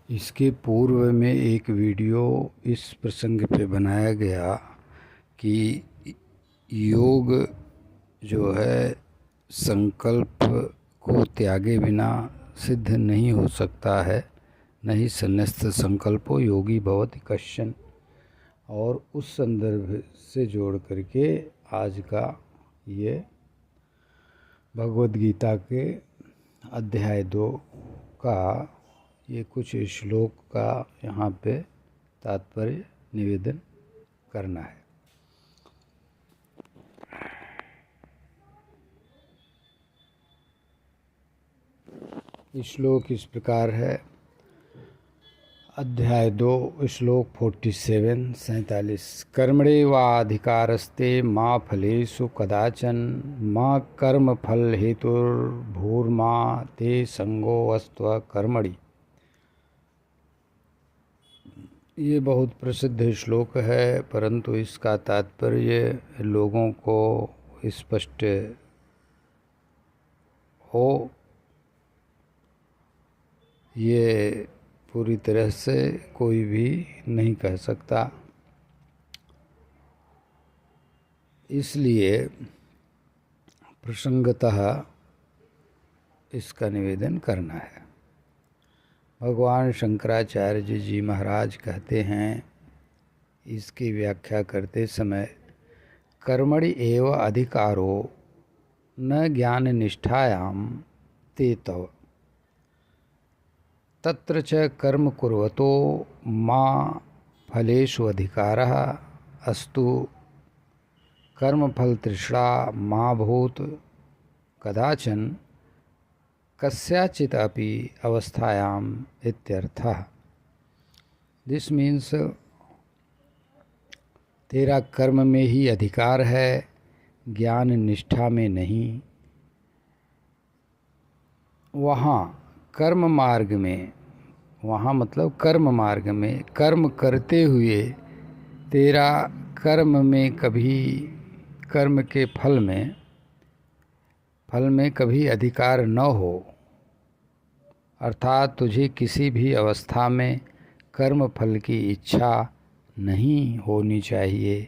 इसके पूर्व में एक वीडियो इस प्रसंग पे बनाया गया कि योग जो है संकल्प को त्यागे बिना सिद्ध नहीं हो सकता है, नहीं संन्यस्त संकल्पो योगी भवति कश्चन। और उस संदर्भ से जोड़ करके आज का ये भगवद गीता के अध्याय 2 का ये कुछ श्लोक का यहाँ पे तात्पर्य निवेदन करना है। श्लोक इस प्रकार है। अध्याय 2 श्लोक 47 कर्मण्येवाधिकारस्ते मा फलेषु कदाचन मा कर्म फल हेतुर्भूर्मा ते संगोऽस्त्व कर्मणि। ये बहुत प्रसिद्ध श्लोक है, परंतु इसका तात्पर्य लोगों को स्पष्ट हो ये पूरी तरह से कोई भी नहीं कह सकता। इसलिए प्रसंगतः इसका निवेदन करना है। भगवान शंकराचार्य जी महाराज कहते हैं इसकी व्याख्या करते समय, कर्मणि एव अधिकारो न ज्ञान निष्ठायाम ते तव तत्र च कर्म कुर्वतो मा फलेषु अधिकारः अस्तु कर्म फल तृष्णा मा भूत कदाचन कस्याचित अपि अवस्थायाम इत्यर्थः। दिस मीन्स तेरा कर्म में ही अधिकार है, ज्ञान निष्ठा में नहीं। वहाँ कर्म मार्ग में, वहाँ मतलब कर्म मार्ग में कर्म करते हुए तेरा कर्म में कभी, कर्म के फल में कभी अधिकार न हो, अर्थात तुझे किसी भी अवस्था में कर्म फल की इच्छा नहीं होनी चाहिए।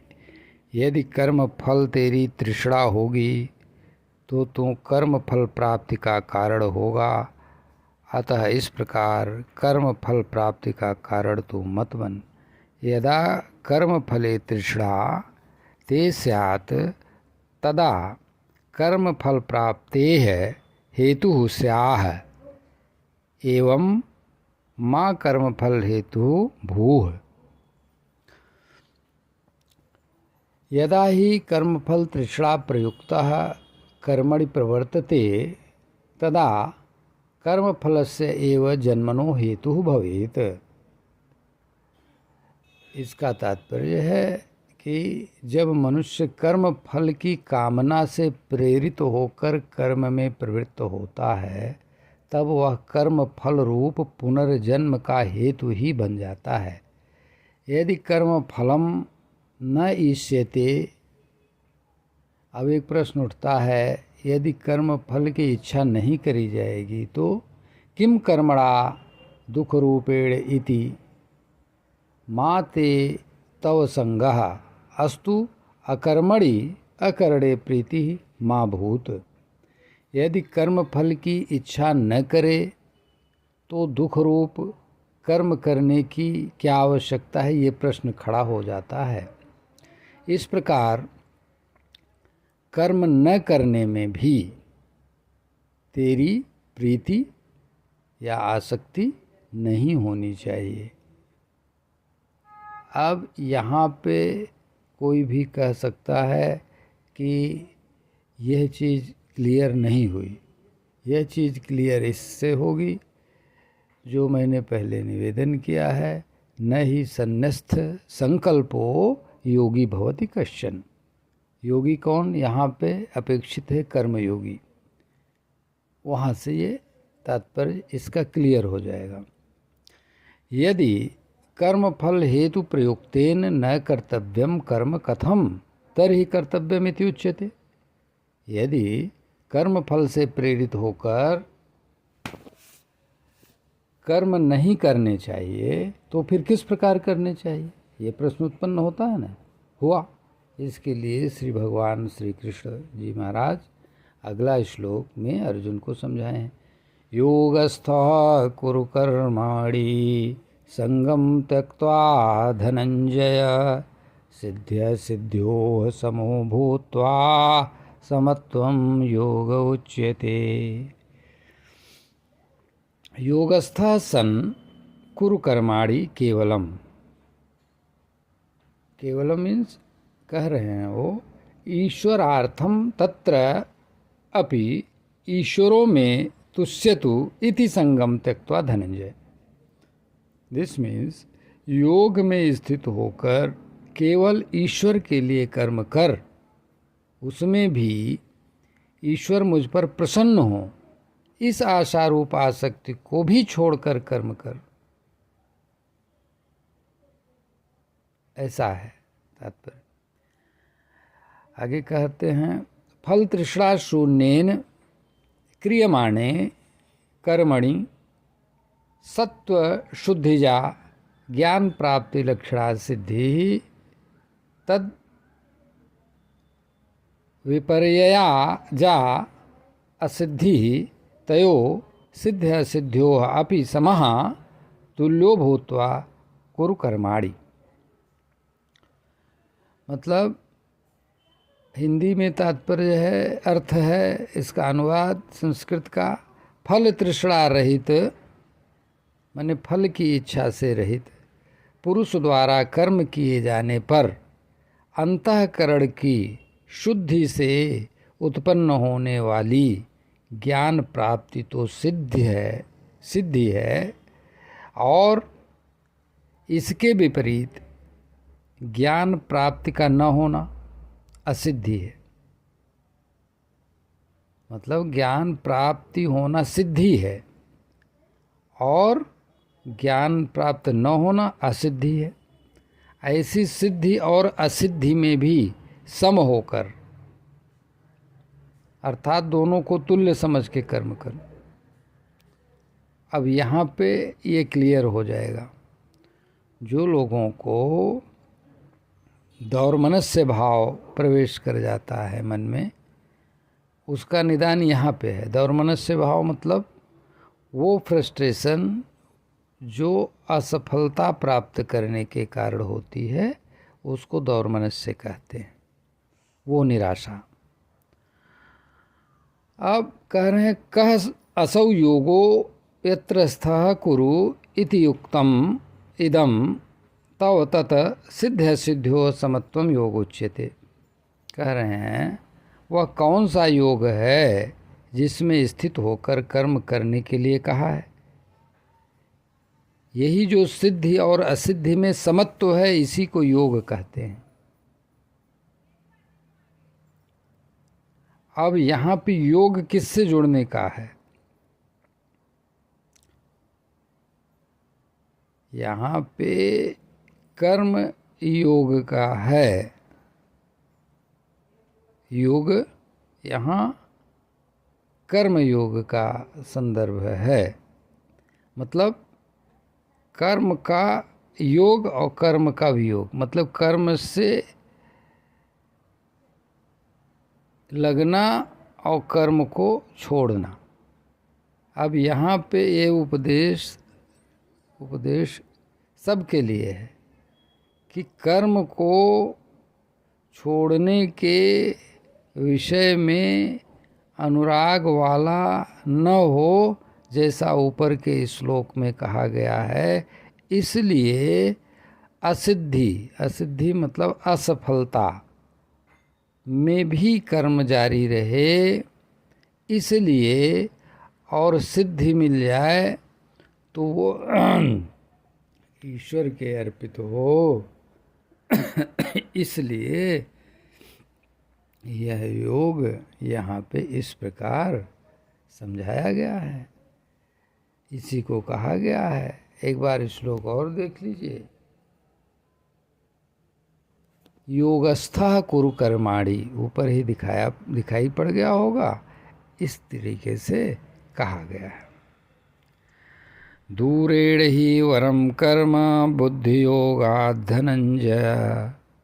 यदि कर्म फल तेरी तृष्णा होगी तो तू कर्म फल प्राप्ति का कारण होगा। अतः इस प्रकार कर्म फल प्राप्ति का कारण तू मत बन। यदा कर्म फले तृष्णा ते स्यात् तदा कर्म फल प्राप्तेः हेतु स्याह एवं मा कर्म फल हेतु भूः। यदा ही कर्म फल तृष्णा प्रयुक्तः कर्मणि प्रवर्तते तदा कर्म फलस्य एव जन्मनो हेतु भवेत्। इसका तात्पर्य है कि जब मनुष्य कर्म फल की कामना से प्रेरित होकर कर्म में प्रवृत्त होता है, तब वह कर्म फल रूप पुनर्जन्म का हेतु ही बन जाता है। यदि कर्म फलम न ईष्यते, अब एक प्रश्न उठता है, यदि कर्म फल की इच्छा नहीं करी जाएगी तो किम कर्मणा दुख रूपेण इति माते तव संगः अस्तु अकर्मणि अकरणे प्रीति मा भूत। यदि कर्म फल की इच्छा न करे तो दुख रूप कर्म करने की क्या आवश्यकता है, ये प्रश्न खड़ा हो जाता है। इस प्रकार कर्म न करने में भी तेरी प्रीति या आसक्ति नहीं होनी चाहिए। अब यहाँ पे कोई भी कह सकता है कि यह चीज़ क्लियर नहीं हुई। यह चीज़ क्लियर इससे होगी जो मैंने पहले निवेदन किया है, न ही संन्यस्त संकल्पो योगी भवति कश्चन। योगी कौन, यहाँ पे अपेक्षित है कर्मयोगी। वहाँ से ये तात्पर्य इसका क्लियर हो जाएगा। यदि कर्म फल हेतु प्रयुक्तेन न कर्तव्यम कर्म कथम तर्हि कर्तव्यम इति उच्यते। यदि कर्म फल से प्रेरित होकर कर्म नहीं करने चाहिए तो फिर किस प्रकार करने चाहिए, ये प्रश्न उत्पन्न होता है ना, हुआ। इसके लिए श्री भगवान श्री कृष्ण जी महाराज अगला श्लोक में अर्जुन को समझाए हैं। योगस्थः कुरु कर्माणि संगम त्यक्त्वा धनंजय सिद्ध्य सिद्ध्योः समो भूत्वा समत्वं योग उच्यते। योगस्थः सन् कुरु कर्माणि केवलम, केवलम मीन्स कह रहे हैं वो ईश्वरार्थम तत्र अपि ईश्वरों में तुष्यतु इति संगम त्यक्त्वा धनंजय। दिस मीन्स योग में स्थित होकर केवल ईश्वर के लिए कर्म कर, उसमें भी ईश्वर मुझ पर प्रसन्न हो, इस आशारूप आसक्ति को भी छोड़कर कर्म कर, ऐसा है तात्पर्य। आगे कहते हैं फल तृष्णा शून्येन क्रियमाणे कर्मणि सत्व शुद्धिजा ज्ञान प्राप्ति लक्षणा सिद्धि तद विपर्यया जा असिद्धि तयो सिद्ध असिद्ध्यो अपि समः तुल्यो भूत्वा कुरु कर्माणि। मतलब हिंदी में तात्पर्य है, अर्थ है, इसका अनुवाद संस्कृत का, फल तृष्णा रहित माने फल की इच्छा से रहित पुरुष द्वारा कर्म किए जाने पर अंतःकरण की शुद्धि से उत्पन्न होने वाली ज्ञान प्राप्ति तो सिद्धि है, और इसके विपरीत ज्ञान प्राप्ति का न होना असिद्धि है। मतलब ज्ञान प्राप्ति होना सिद्धि है और ज्ञान प्राप्त न होना असिद्धि है। ऐसी सिद्धि और असिद्धि में भी सम होकर, अर्थात दोनों को तुल्य समझ के कर्म कर। अब यहाँ पे ये क्लियर हो जाएगा, जो लोगों को दौर्मनस्य भाव प्रवेश कर जाता है मन में, उसका निदान यहाँ पे है। दौर्मनस्य भाव मतलब वो फ्रस्ट्रेशन जो असफलता प्राप्त करने के कारण होती है, उसको दौर्मनस्य कहते हैं, वो निराशा। अब कह रहे हैं कह असौ योगो यत्र स्थः कुरु इति युक्तम इदम तव तत सिद्ध सिद्ध्यो समत्वम योग उच्यते। कह रहे हैं वह कौन सा योग है जिसमें स्थित होकर कर्म करने के लिए कहा है। यही जो सिद्धि और असिद्धि में समत्व है, इसी को योग कहते हैं। अब यहाँ पे योग किससे जुड़ने का है, यहाँ पे कर्म योग का है। योग यहाँ कर्म योग का संदर्भ है। मतलब कर्म का योग और कर्म का वियोग, मतलब कर्म से लगना और कर्म को छोड़ना। अब यहाँ पे ये उपदेश सबके लिए है कि कर्म को छोड़ने के विषय में अनुराग वाला न हो, जैसा ऊपर के श्लोक में कहा गया है। इसलिए असिद्धि मतलब असफलता में भी कर्म जारी रहे, इसलिए और सिद्धि मिल जाए तो वो ईश्वर के अर्पित हो। इसलिए यह योग यहाँ पे इस प्रकार समझाया गया है, इसी को कहा गया है। एक बार श्लोक और देख लीजिए। योगस्थः कुरु कर्माणि, ऊपर ही दिखाई पड़ गया होगा, इस तरीके से कहा गया है। दूरेण हि वरम कर्म बुद्धियोगात् धनंजय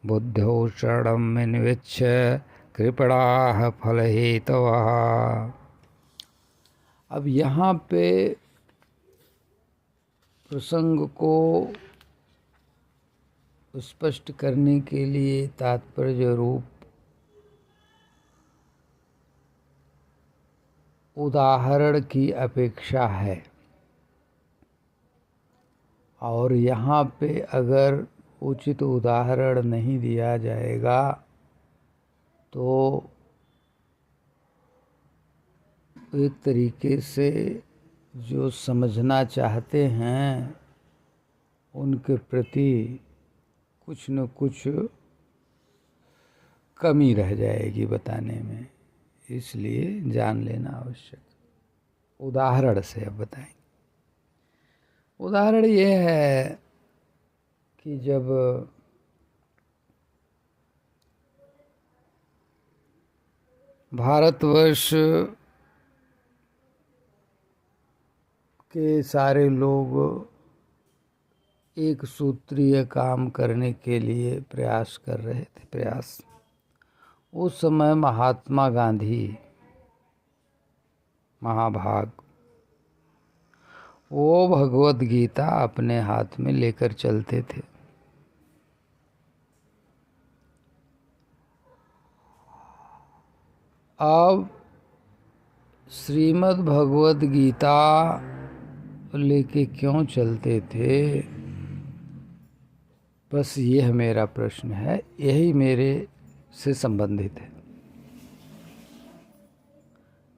बुद्धौ शरणं विनिविच्छ कृपणाः फलहेतवः। अब यहाँ पे प्रसंग को स्पष्ट करने के लिए तात्पर्य रूप उदाहरण की अपेक्षा है, और यहाँ पे अगर उचित उदाहरण नहीं दिया जाएगा तो एक तरीके से जो समझना चाहते हैं उनके प्रति कुछ न कुछ कमी रह जाएगी बताने में, इसलिए जान लेना आवश्यक। उदाहरण से अब बताएंगे। उदाहरण ये है कि जब भारतवर्ष के सारे लोग एक सूत्रीय काम करने के लिए प्रयास कर रहे थे, उस समय महात्मा गांधी महाभाग वो भगवत गीता अपने हाथ में लेकर चलते थे। अब श्रीमद् भगवत गीता लेके क्यों चलते थे, बस यह मेरा प्रश्न है, यही मेरे से संबंधित है,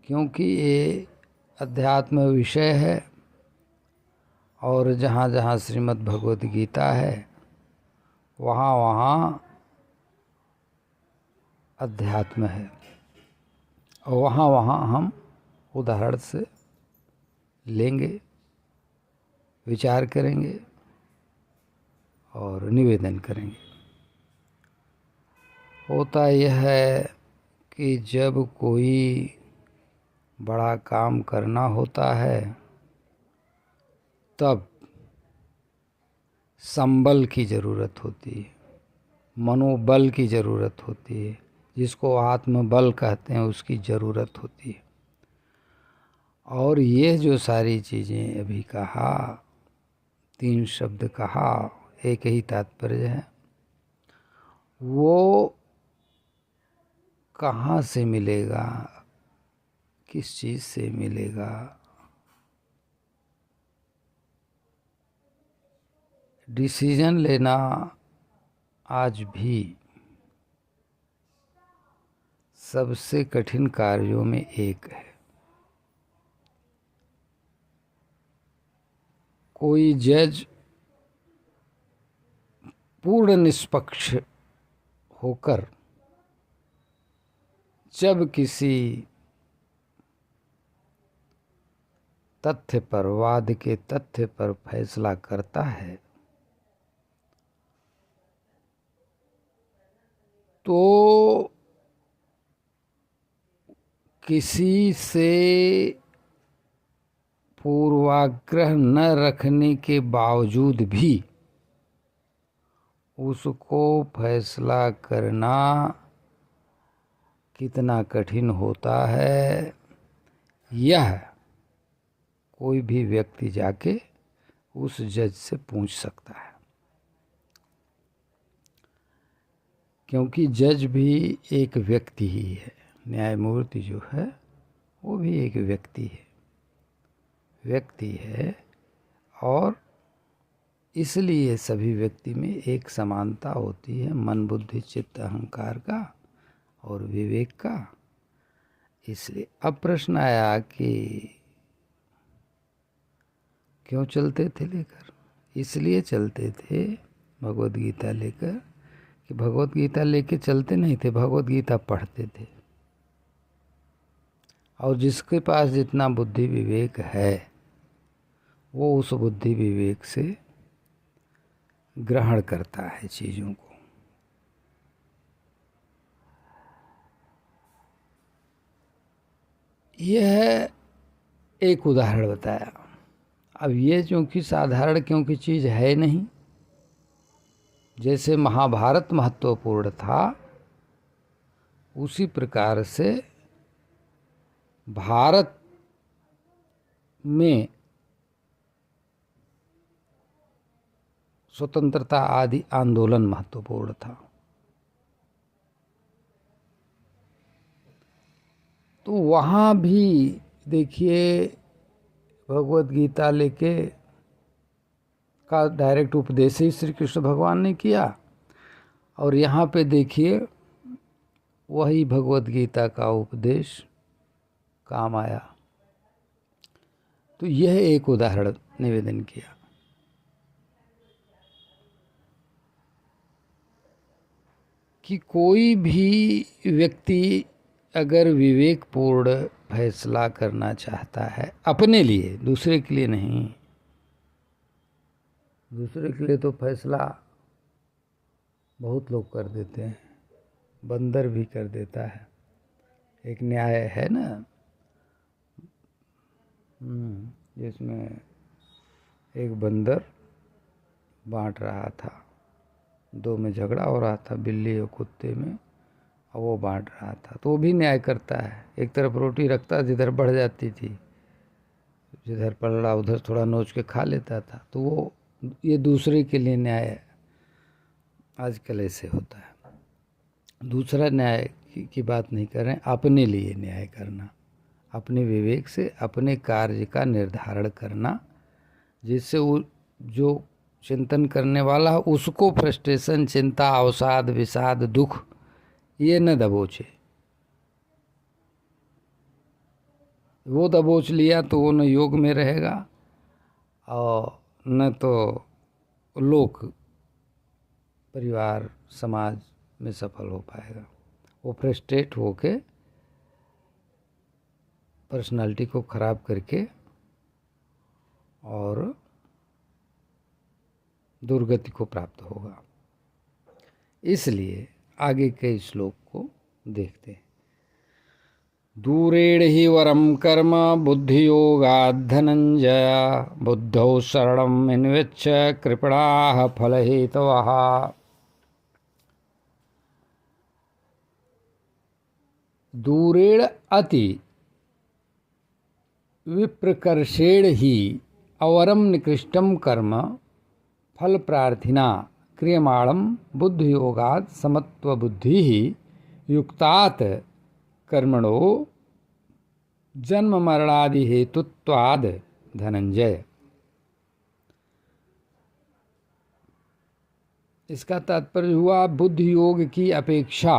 क्योंकि ये अध्यात्म विषय है और जहाँ जहाँ श्रीमद् भगवत गीता है वहाँ वहाँ अध्यात्म है, और वहाँ वहाँ हम उदाहरण से लेंगे, विचार करेंगे और निवेदन करेंगे। होता यह है कि जब कोई बड़ा काम करना होता है तब संबल की ज़रूरत होती है, मनोबल की ज़रूरत होती है, जिसको आत्मबल कहते हैं उसकी ज़रूरत होती है। और ये जो सारी चीज़ें अभी कहा, 3 शब्द कहा, एक ही तात्पर्य है, वो कहाँ से मिलेगा, किस चीज़ से मिलेगा? डिसीजन लेना आज भी सबसे कठिन कार्यों में एक है। कोई जज पूर्ण निष्पक्ष होकर जब किसी तथ्य पर, वाद के तथ्य पर फैसला करता है तो किसी से पूर्वाग्रह न रखने के बावजूद भी उसको फैसला करना कितना कठिन होता है, यह कोई भी व्यक्ति जाके उस जज से पूछ सकता है। क्योंकि जज भी एक व्यक्ति ही है, न्यायमूर्ति जो है वो भी एक व्यक्ति है, और इसलिए सभी व्यक्ति में एक समानता होती है, मन बुद्धि चित्त अहंकार का और विवेक का। इसलिए अब प्रश्न आया कि क्यों चलते थे लेकर? इसलिए चलते थे भगवत गीता लेकर कि भगवत गीता लेके चलते नहीं थे, भगवत गीता पढ़ते थे, और जिसके पास जितना बुद्धि विवेक है वो उस बुद्धि विवेक से ग्रहण करता है चीज़ों को। यह एक उदाहरण बताया। अब ये चूँकि साधारण क्योंकि चीज़ है नहीं, जैसे महाभारत महत्वपूर्ण था उसी प्रकार से भारत में स्वतंत्रता आदि आंदोलन महत्वपूर्ण था। तो वहाँ भी देखिए भगवत गीता लेके का डायरेक्ट उपदेश ही श्री कृष्ण भगवान ने किया, और यहाँ पे देखिए वही भगवत गीता का उपदेश काम आया। तो यह एक उदाहरण निवेदन किया। कि कोई भी व्यक्ति अगर विवेकपूर्ण फैसला करना चाहता है अपने लिए, दूसरे के लिए नहीं, दूसरे के लिए तो फैसला बहुत लोग कर देते हैं, बंदर भी कर देता है। एक न्याय है ना, जिसमें एक बंदर बांट रहा था, दो में झगड़ा हो रहा था, बिल्ली और कुत्ते में, और वो बांट रहा था। तो वो भी न्याय करता है, एक तरफ रोटी रखता, जिधर बढ़ जाती थी, जिधर पलड़ा उधर थोड़ा नोच के खा लेता था। तो वो ये दूसरे के लिए न्याय है, आजकल ऐसे होता है। दूसरा न्याय की बात नहीं कर रहे हैं, अपने लिए न्याय करना, अपने विवेक से अपने कार्य का निर्धारण करना, जिससे वो जो चिंतन करने वाला उसको फ्रस्ट्रेशन, चिंता, अवसाद, विषाद, दुख ये न दबोचे। वो दबोच लिया तो वो न योग में रहेगा और न तो लोक, परिवार, समाज में सफल हो पाएगा। वो फ्रस्ट्रेट होके पर्सनालिटी को खराब करके और दुर्गति को प्राप्त होगा। इसलिए आगे के श्लोक को देखते हैं। दूरेण हि वरम कर्म बुद्धियोगात् धनंजय, बुद्धौ शरणम् अन्विच्छ कृपणाः फलहेतवः। दूरेण अति विप्रकर्षेण ही अवरम निकृष्टम कर्म फल प्रार्थिना क्रियमाणम बुद्धियोगात् समत्व बुद्धि युक्तात् कर्मणो जन्म मरणादि हेतुत्वाद धनंजय। इसका तात्पर्य हुआ बुद्धि योग की अपेक्षा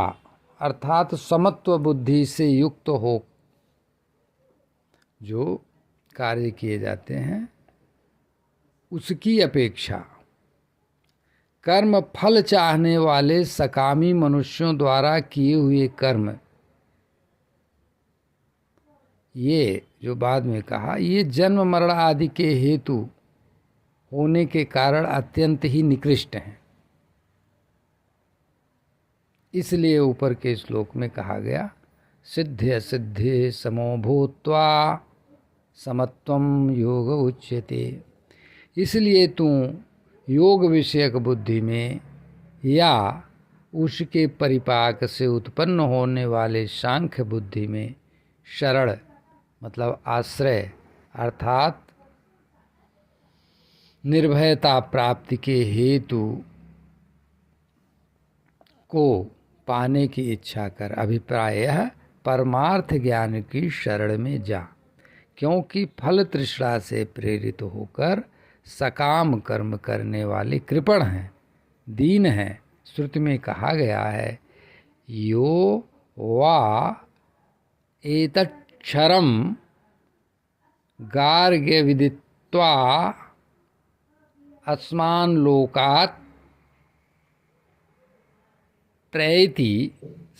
अर्थात समत्व बुद्धि से युक्त हो जो कार्य किए जाते हैं उसकी अपेक्षा कर्म फल चाहने वाले सकामी मनुष्यों द्वारा किए हुए कर्म, ये जो बाद में कहा, ये जन्म मरण आदि के हेतु होने के कारण अत्यंत ही निकृष्ट हैं। इसलिए ऊपर के श्लोक में कहा गया सिद्धि असिद्धि समो भूत्वा समत्वम योग उच्यते। इसलिए तू योग विषयक बुद्धि में या उसके परिपाक से उत्पन्न होने वाले सांख्य बुद्धि में शरण मतलब आश्रय अर्थात निर्भयता प्राप्ति के हेतु को पाने की इच्छा कर। अभिप्रायः परमार्थ ज्ञान की शरण में जा, क्योंकि फल तृष्णा से प्रेरित होकर सकाम कर्म करने वाले कृपण हैं, दीन हैं। श्रुति में कहा गया है यो वा एतच्छरम गार्ग्य विदित्वा अस्मान लोकात् त्रयति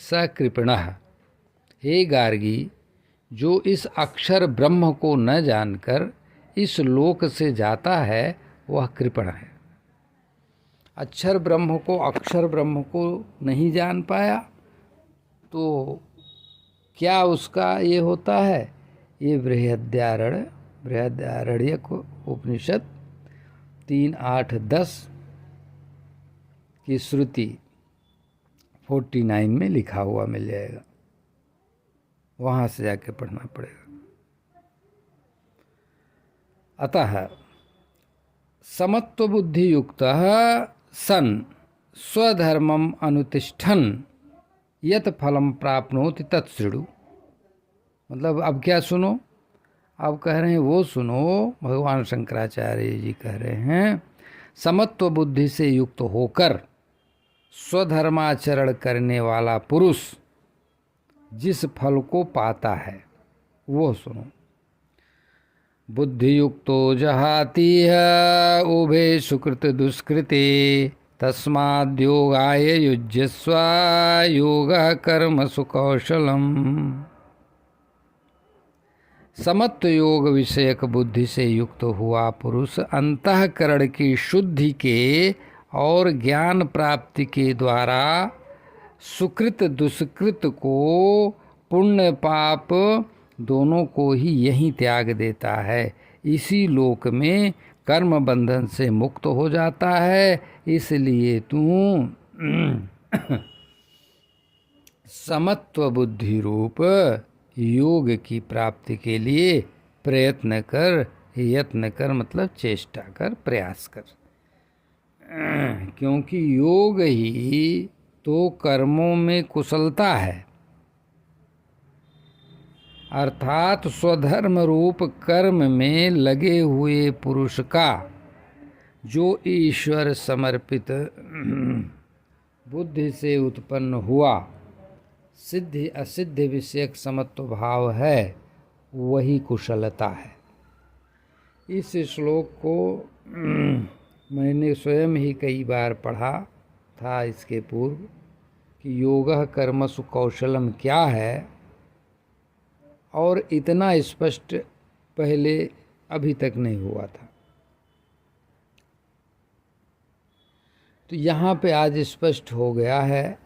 स कृपणः। हे गार्गी, जो इस अक्षर ब्रह्म को न जानकर इस लोक से जाता है वह कृपण है। अक्षर ब्रह्म को नहीं जान पाया तो क्या उसका ये होता है, ये बृहद्यारण्य बृहदारण्यक उपनिषद 3:8-10 की श्रुति 49 में लिखा हुआ मिल जाएगा, वहाँ से जाके पढ़ना पड़ेगा। अतः समत्व बुद्धि युक्त सन स्वधर्मम अनुतिष्ठन यत फलम प्राप्नोति तत्सृणु। मतलब अब क्या सुनो, अब कह रहे हैं वो सुनो, भगवान शंकराचार्य जी कह रहे हैं समत्व बुद्धि से युक्त होकर स्वधर्माचरण करने वाला पुरुष जिस फल को पाता है वो सुनो। बुद्धि युक्तो जहाति उभे सुकृत दुष्कृते तस्माद्योगाय युज्यस्व योग कर्म सुकौशलम। समत्व योग विषयक बुद्धि से युक्त हुआ पुरुष अंतःकरण की शुद्धि के और ज्ञान प्राप्ति के द्वारा सुकृत दुष्कृत को, पुण्य पाप दोनों को ही यहीं त्याग देता है। इसी लोक में कर्म बंधन से मुक्त हो जाता है। इसलिए तू समत्व बुद्धि रूप योग की प्राप्ति के लिए प्रयत्न कर, यत्न कर मतलब चेष्टा कर, प्रयास कर, क्योंकि योग ही तो कर्मों में कुशलता है, अर्थात स्वधर्म रूप कर्म में लगे हुए पुरुष का जो ईश्वर समर्पित बुद्धि से उत्पन्न हुआ सिद्धि असिद्धि विषयक समत्व भाव है, वही कुशलता है। इस श्लोक को मैंने स्वयं ही कई बार पढ़ा था इसके पूर्व कि योगः कर्मसु कौशलम क्या है, और इतना स्पष्ट पहले अभी तक नहीं हुआ था। तो यहाँ पे आज स्पष्ट हो गया है।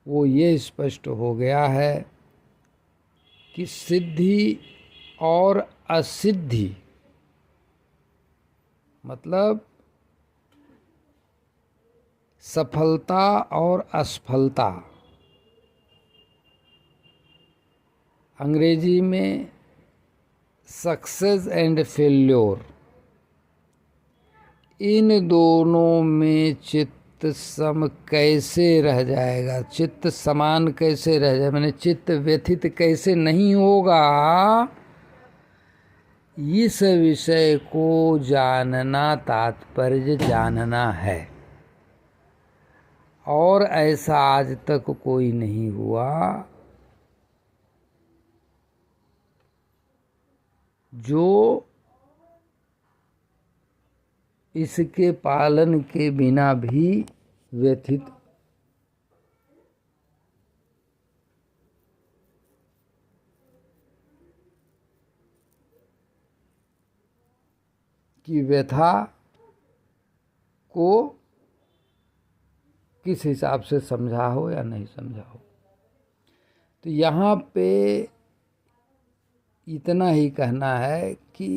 वो ये स्पष्ट हो गया है कि सिद्धि और असिद्धि मतलब सफलता और असफलता, अंग्रेजी में सक्सेस एंड फेल्योर, इन दोनों में चित्त सम कैसे रह जाएगा, चित्त समान कैसे रह जाए, मैंने चित्त व्यथित कैसे नहीं होगा, इस विषय को जानना तात्पर्य जानना है। और ऐसा आज तक कोई नहीं हुआ जो इसके पालन के बिना भी व्यथित की व्यथा को किस हिसाब से समझा हो या नहीं समझा हो। तो यहाँ पे इतना ही कहना है कि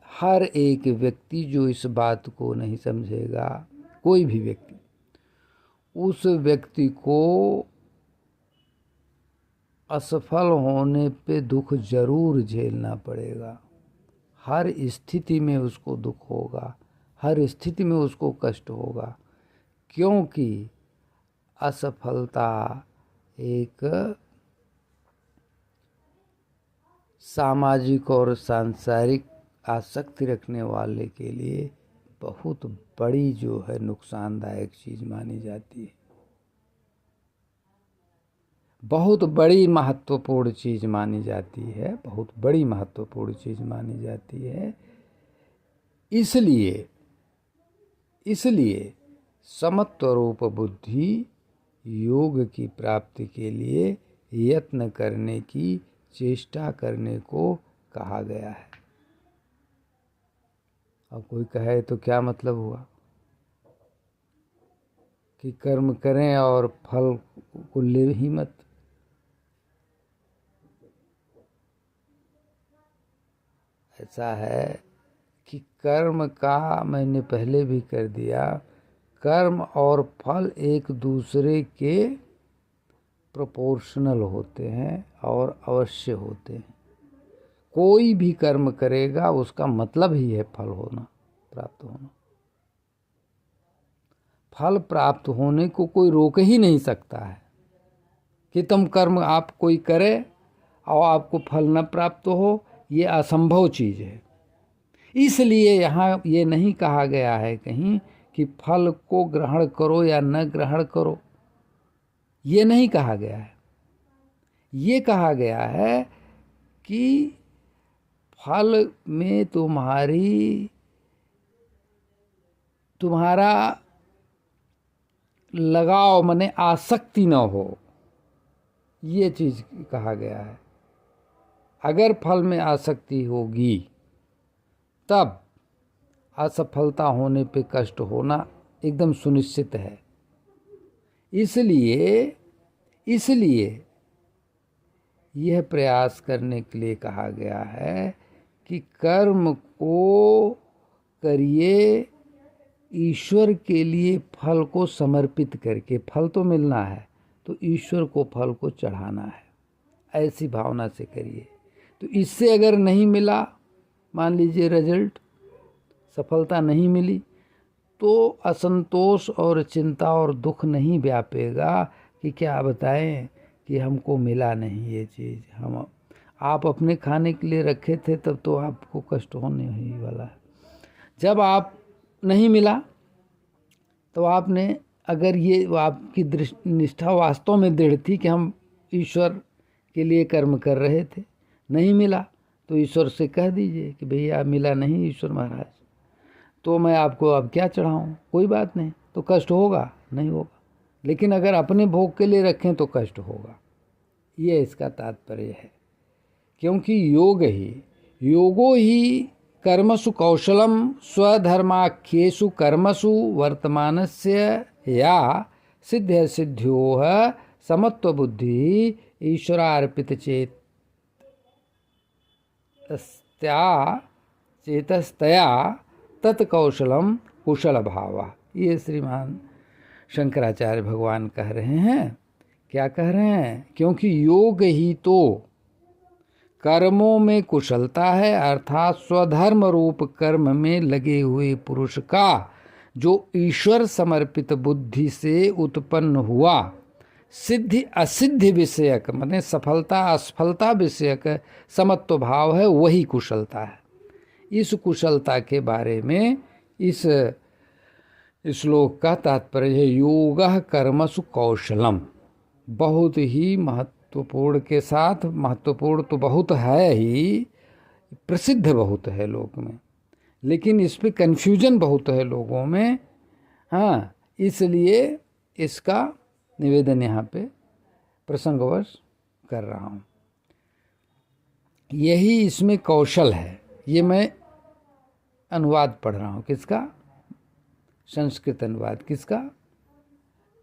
हर एक व्यक्ति जो इस बात को नहीं समझेगा, कोई भी व्यक्ति, उस व्यक्ति को असफल होने पे दुख जरूर झेलना पड़ेगा। हर स्थिति में उसको दुख होगा, हर स्थिति में उसको कष्ट होगा, क्योंकि असफलता एक सामाजिक और सांसारिक आसक्ति रखने वाले के लिए बहुत बड़ी जो है नुकसानदायक चीज़ मानी जाती है, बहुत बड़ी महत्वपूर्ण चीज़ मानी जाती है, बहुत बड़ी महत्वपूर्ण चीज़ मानी जाती है। इसलिए समत्व रूप बुद्धि योग की प्राप्ति के लिए यत्न करने की चेष्टा करने को कहा गया है। अब कोई कहे तो क्या मतलब हुआ कि कर्म करें और फल को ले ही मत। ऐसा है कि कर्म का, मैंने पहले भी कर दिया, कर्म और फल एक दूसरे के प्रोपोर्शनल होते हैं और अवश्य होते हैं। कोई भी कर्म करेगा उसका मतलब ही है फल होना, प्राप्त होना। फल प्राप्त होने को कोई रोक ही नहीं सकता है कि तुम कर्म आप कोई करे और आपको फल न प्राप्त हो, ये असंभव चीज़ है। इसलिए यहाँ ये नहीं कहा गया है कहीं कि फल को ग्रहण करो या न ग्रहण करो, ये नहीं कहा गया है। ये कहा गया है कि फल में तुम्हारा लगाव माने आसक्ति न हो, ये चीज़ कहा गया है। अगर फल में आसक्ति होगी तब असफलता होने पे कष्ट होना एकदम सुनिश्चित है। इसलिए यह प्रयास करने के लिए कहा गया है कि कर्म को करिए ईश्वर के लिए, फल को समर्पित करके। फल तो मिलना है तो ईश्वर को फल को चढ़ाना है, ऐसी भावना से करिए। तो इससे अगर नहीं मिला, मान लीजिए रिजल्ट, सफलता नहीं मिली, तो असंतोष और चिंता और दुख नहीं व्यापेगा कि क्या बताएं कि हमको मिला नहीं ये चीज़। आप अपने खाने के लिए रखे थे तब तो आपको कष्ट होने ही वाला है। जब आप नहीं मिला तो आपने, अगर ये आपकी निष्ठा वास्तव में दृढ़ थी कि हम ईश्वर के लिए कर्म कर रहे थे, नहीं मिला तो ईश्वर से कह दीजिए कि भैया मिला नहीं ईश्वर महाराज, तो मैं आपको अब क्या चढ़ाऊँ, कोई बात नहीं। तो कष्ट होगा? नहीं होगा। लेकिन अगर अपने भोग के लिए रखें तो कष्ट होगा। ये इसका तात्पर्य है। क्योंकि योगो ही कर्मसु कौशलम स्वधर्माख्येषु कर्मसु वर्तमानस्य या सिद्ध्य सिद्ध्योः समत्व बुद्धि ईश्वरार्पित चेतस्तया तत्कौशलम कुशल भावा। ये श्रीमान शंकराचार्य भगवान कह रहे हैं। क्या कह रहे हैं? क्योंकि योग ही तो कर्मों में कुशलता है, अर्थात स्वधर्म रूप कर्म में लगे हुए पुरुष का जो ईश्वर समर्पित बुद्धि से उत्पन्न हुआ सिद्धि असिद्धि विषयक, माने सफलता असफलता विषयक समत्व भाव है, वही कुशलता है। इस कुशलता के बारे में इस श्लोक का तात्पर्य है योगः कर्मसु कौशलम। बहुत ही महत्वपूर्ण के साथ, महत्वपूर्ण तो बहुत है ही, प्रसिद्ध बहुत है लोक में, लेकिन इस पे कन्फ्यूजन बहुत है लोगों में। हाँ, इसलिए इसका निवेदन यहाँ पे प्रसंगवश कर रहा हूँ। यही इसमें कौशल है। ये मैं अनुवाद पढ़ रहा हूँ। किसका? संस्कृत अनुवाद। किसका?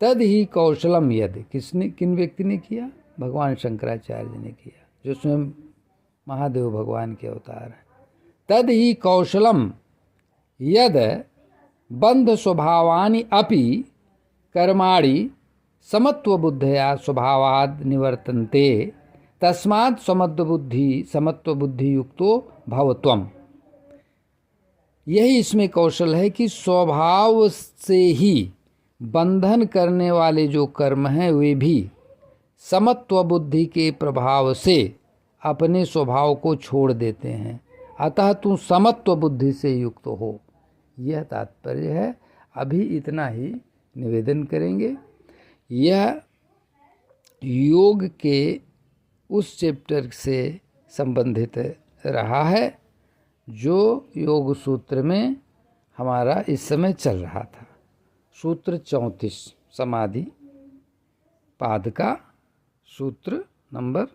तद ही कौशलम यद। किसने, किन व्यक्ति ने किया? भगवान शंकराचार्य ने किया, जो स्वयं महादेव भगवान के अवतार हैं। तद ही कौशलम यद बंध स्वभावानि अपि कर्माणि समत्व बुद्धया स्वभावाद निवर्तन्ते तस्मात् समत्व बुद्धि युक्तो भवत्वम। यही इसमें कौशल है कि स्वभाव से ही बंधन करने वाले जो कर्म हैं वे भी समत्व बुद्धि के प्रभाव से अपने स्वभाव को छोड़ देते हैं। अतः तू समत्व बुद्धि से युक्त हो, यह तात्पर्य है। अभी इतना ही निवेदन करेंगे। यह योग के उस चैप्टर से संबंधित रहा है जो योग सूत्र में हमारा इस समय चल रहा था। सूत्र 34, समाधि पाद का सूत्र नंबर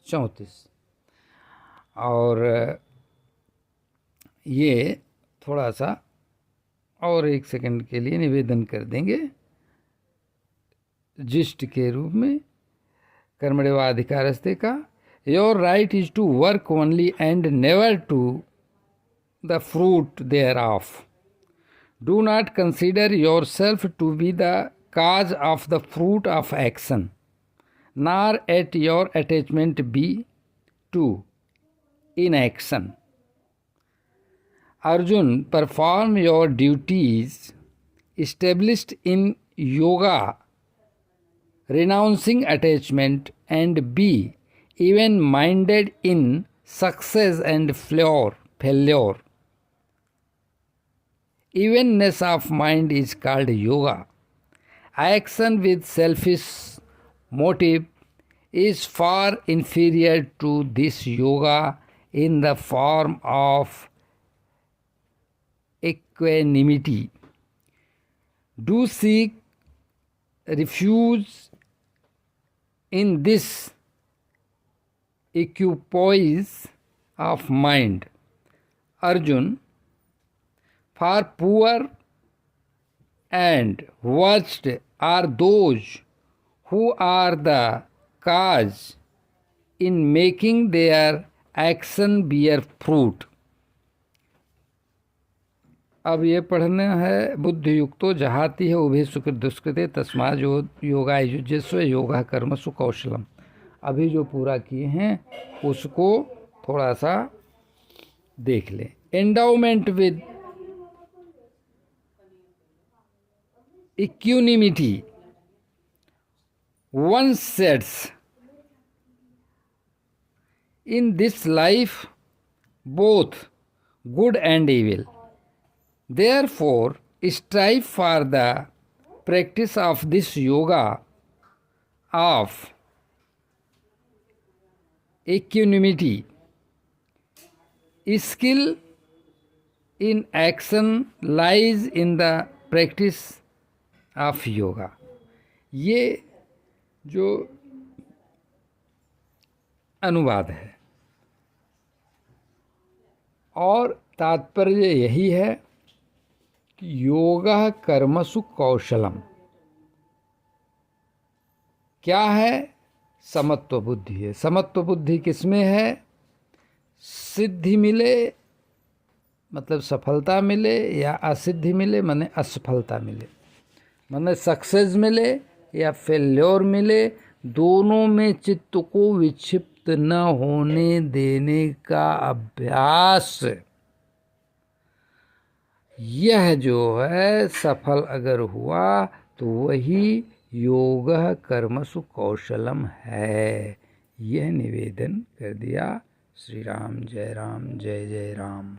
34। और ये थोड़ा सा और 1 सेकंड के लिए निवेदन कर देंगे जिष्ट के रूप में। कर्मण्येवाधिकारस्ते का your right is to work only and never to the fruit thereof. Do not consider yourself to be the cause of the fruit of action, nor let your attachment be to inaction. Arjun, perform your duties established in yoga, renouncing attachment, and be even-minded in success and failure. Evenness of mind is called yoga. Action with selfish motive is far inferior to this yoga in the form of equanimity. Do seek refuge in this equipoise of mind. Arjun, for poor and worst are those who are the cause in making their action bear fruit. अब ये पढ़ना है। बुद्धि युक्तो जहाती है उभे सुकृत दुष्कृते तस्मा जो योगा युजस्व योगा कर्मसु कौशलम। अभी जो पूरा किए हैं उसको थोड़ा सा देख लें। Endowment with equanimity, one says, in this life both good and evil. Therefore, strive for the practice of this yoga of equanimity. Skill in action lies in the practice of yoga. ये जो अनुवाद है और तात्पर्य यही है कि योगा कर्मसु कौशलम क्या है? समत्व बुद्धि है। समत्व बुद्धि किसमें है? सिद्धि मिले मतलब सफलता मिले या असिद्धि मिले माने असफलता मिले, माने सक्सेस मिले या फेल्योर मिले, दोनों में चित्त को विक्षिप्त न होने देने का अभ्यास, यह जो है सफल अगर हुआ तो वही योग कर्मसु कौशलम है। यह निवेदन कर दिया। श्री राम जय जय राम।